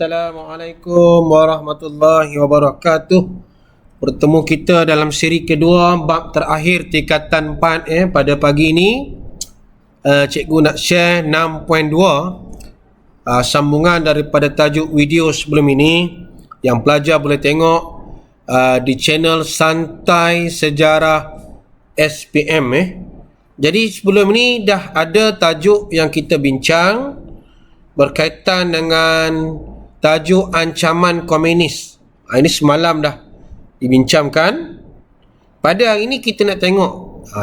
Assalamualaikum warahmatullahi wabarakatuh. Bertemu kita dalam siri kedua bab terakhir tingkatan 4 pada pagi ini. Cikgu nak share 6.2 sambungan daripada tajuk video sebelum ini yang pelajar boleh tengok di channel Santai Sejarah SPM. Jadi sebelum ini dah ada tajuk yang kita bincang berkaitan dengan tajuk ancaman komunis. Ini semalam dah dibincangkan. Pada hari ini kita nak tengok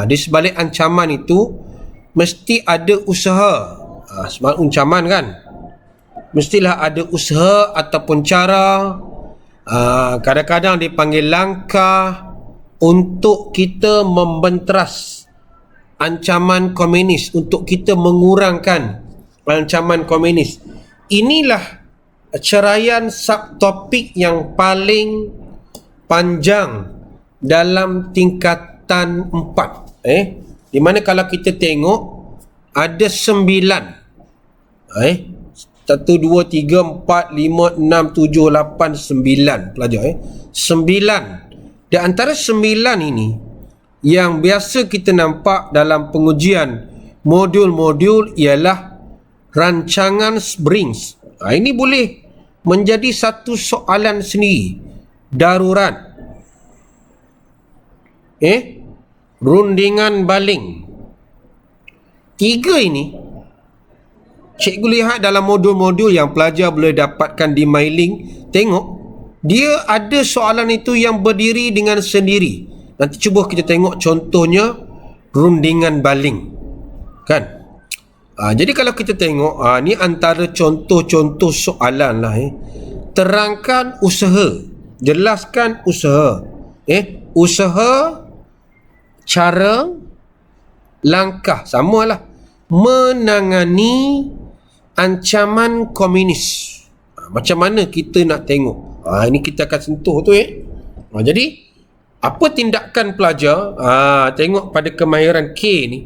di sebalik ancaman itu mesti ada usaha. Sebab ancaman kan, mestilah ada usaha ataupun cara, kadang-kadang dipanggil langkah untuk kita membenteras ancaman komunis, untuk kita mengurangkan ancaman komunis. Inilah ceraian subtopik yang paling panjang dalam tingkatan 4. Di mana kalau kita tengok ada 9. 1, 2, 3, 4, 5, 6, 7, 8, 9 pelajar. 9. Di antara 9 ini yang biasa kita nampak dalam pengujian modul-modul ialah rancangan Springs. Ini boleh menjadi satu soalan sendiri. Darurat, rundingan baling. 3 ini cikgu lihat dalam modul-modul yang pelajar boleh dapatkan di mailing. Tengok, dia ada soalan itu yang berdiri dengan sendiri. Nanti cuba kita tengok contohnya rundingan baling, kan? Jadi kalau kita tengok, ni antara contoh-contoh soalan lah. Terangkan usaha, jelaskan usaha. Usaha, cara, langkah, samalah. Menangani ancaman komunis. Macam mana kita nak tengok? Ini kita akan sentuh tu. Jadi apa tindakan pelajar? Tengok pada kemahiran K ni,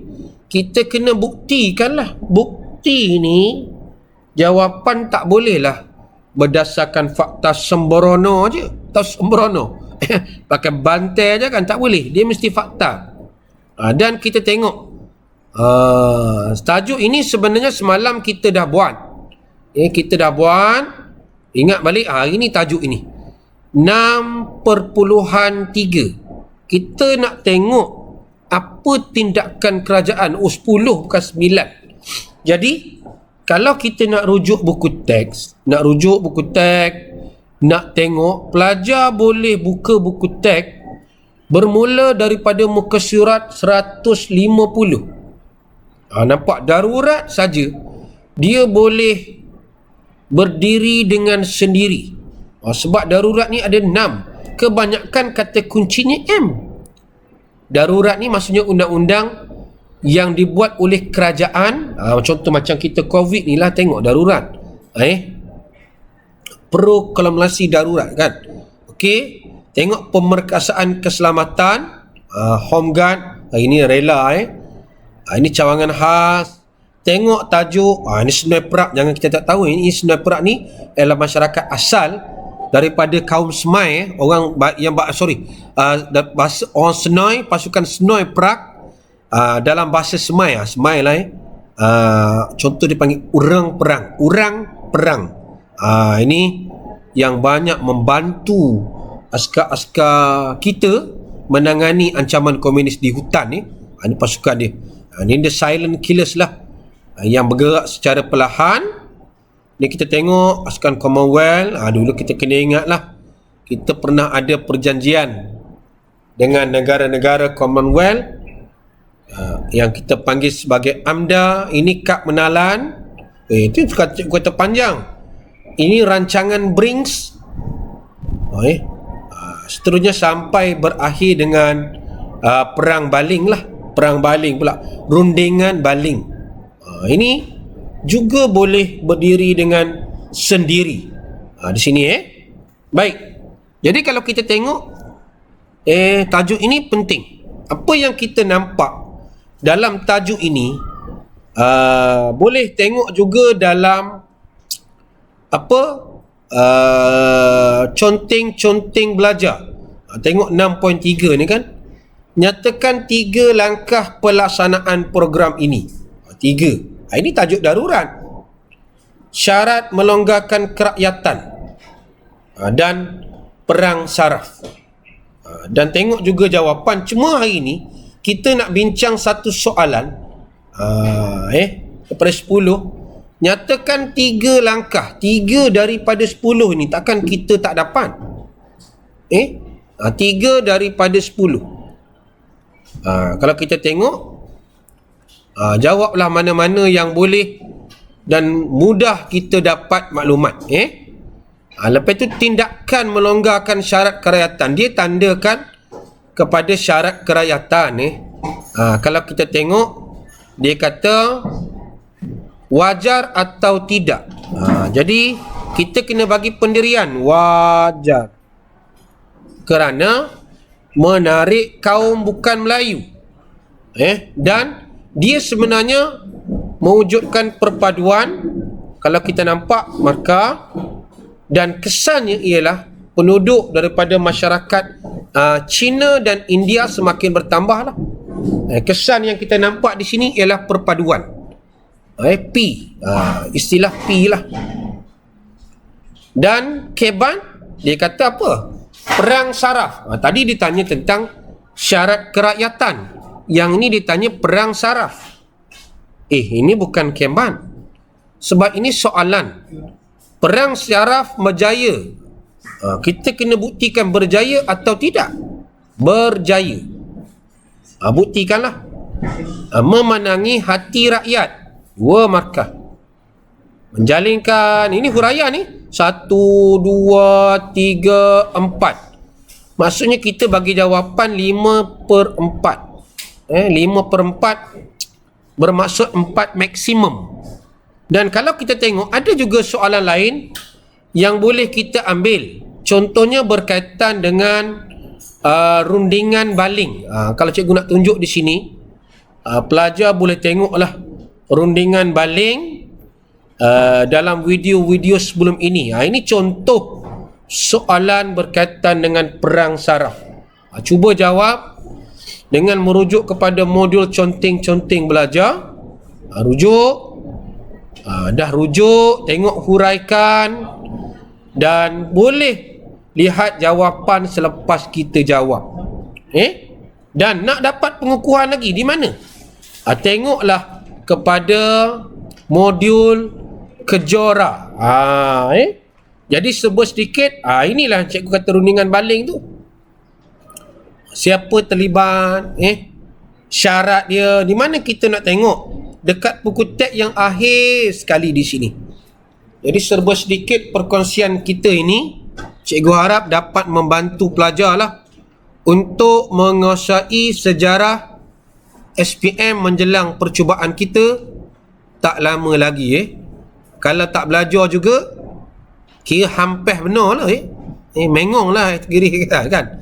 kita kena buktikanlah. Bukti ni, jawapan tak bolehlah berdasarkan fakta sembrono je. Tahu sembrono? Pakai bantai je kan, tak boleh. Dia mesti fakta. Dan kita tengok tajuk ini sebenarnya semalam kita dah buat. Kita dah buat. Ingat balik, hari ni tajuk ini 6.3. Kita nak tengok apa tindakan kerajaan. 10 bukan 9. Jadi kalau kita nak rujuk buku teks, nak tengok, pelajar boleh buka buku teks bermula daripada muka surat 150. Nampak, darurat saja dia boleh berdiri dengan sendiri. Sebab darurat ni ada 6. Kebanyakan kata kuncinya M. Darurat ni maksudnya undang-undang yang dibuat oleh kerajaan. Contoh macam kita COVID ni lah, tengok darurat. Proklamasi darurat kan. Okey, tengok pemerkasaan keselamatan, Home Guard. Ini rela. Ini cawangan khas. Tengok tajuk, ini Senoi Perak. Jangan kita tak tahu, ini Senoi Perak ni adalah masyarakat asal daripada kaum Semai, orang yang bahasa orang Senoi, pasukan Senoi Perak, dalam bahasa Semai, Semai lah. Contoh dipanggil urang perang. Ini yang banyak membantu askar-askar kita menangani ancaman komunis di hutan ni. Ini pasukan dia. Ini the silent killers lah, yang bergerak secara perlahan. Ni kita tengok pasukan Commonwealth. Dulu kita kena ingat lah, kita pernah ada perjanjian dengan negara-negara Commonwealth, yang kita panggil sebagai AMDA. Ini Kad Menalan. Itu kata panjang. Ini rancangan Brings. Seterusnya sampai berakhir dengan perang baling lah. Perang baling pula, rundingan baling. Ini juga boleh berdiri dengan sendiri. Di sini baik. Jadi kalau kita tengok tajuk ini penting. Apa yang kita nampak dalam tajuk ini, boleh tengok juga dalam conteng-conteng belajar. Tengok 6.3 ni kan. Nyatakan 3 langkah pelaksanaan program ini. 3. Ini tajuk darurat. Syarat melonggarkan kerakyatan dan perang saraf. Dan tengok juga jawapan. Cuma hari ni kita nak bincang satu soalan daripada 10. Nyatakan 3 langkah, 3 daripada 10 ni takkan kita tak dapat. 3 daripada 10. Kalau kita tengok, jawablah mana-mana yang boleh dan mudah kita dapat maklumat. Lepas tu tindakan melonggarkan syarat kerakyatan, dia tandakan kepada syarat kerakyatan. Kalau kita tengok, dia kata wajar atau tidak. Jadi kita kena bagi pendirian wajar kerana menarik kaum bukan Melayu. Dan dia sebenarnya mewujudkan perpaduan. Kalau kita nampak markah, dan kesannya ialah penduduk daripada masyarakat China dan India semakin bertambah lah. Kesan yang kita nampak di sini ialah perpaduan. P, istilah P lah. Dan Keban, dia kata apa? Perang saraf. Tadi ditanya tentang syarat kerakyatan, yang ni ditanya perang saraf. Ini bukan Keban, sebab ini soalan perang saraf berjaya. Kita kena buktikan berjaya atau tidak. Berjaya. Buktikanlah. Memenangi hati rakyat. 2 markah. Menjalinkan, ini huraian ni 1, 2, 3, 4. Maksudnya kita bagi jawapan 5/4. 5/4 bermaksud 4 maksimum. Dan kalau kita tengok, ada juga soalan lain yang boleh kita ambil. Contohnya berkaitan dengan rundingan baling. Kalau cikgu nak tunjuk di sini, pelajar boleh tengoklah rundingan baling dalam video-video sebelum ini. Ini contoh soalan berkaitan dengan perang saraf. Cuba jawab dengan merujuk kepada modul conteng-conteng belajar. Rujuk. Dah rujuk, tengok huraikan, dan boleh lihat jawapan selepas kita jawab. Dan nak dapat pengukuhan lagi di mana? Tengoklah kepada modul Kejora. Jadi sebut sedikit, inilah cikgu kata rundingan baling tu. Siapa terlibat, syarat dia, di mana kita nak tengok? Dekat buku teks yang akhir sekali di sini. Jadi serba sedikit perkongsian kita ini, cikgu harap dapat membantu pelajar lah untuk menguasai sejarah SPM menjelang percubaan kita tak lama lagi. Kalau tak belajar juga, kira hampir benar lah. Mengong lah kiri kita kan.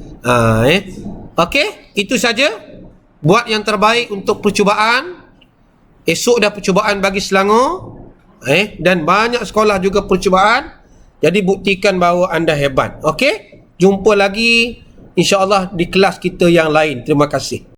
Okey, itu saja. Buat yang terbaik untuk percubaan. Esok dah percubaan bagi Selangor. Dan banyak sekolah juga percubaan. Jadi buktikan bahawa anda hebat. Okey, jumpa lagi insya-Allah di kelas kita yang lain. Terima kasih.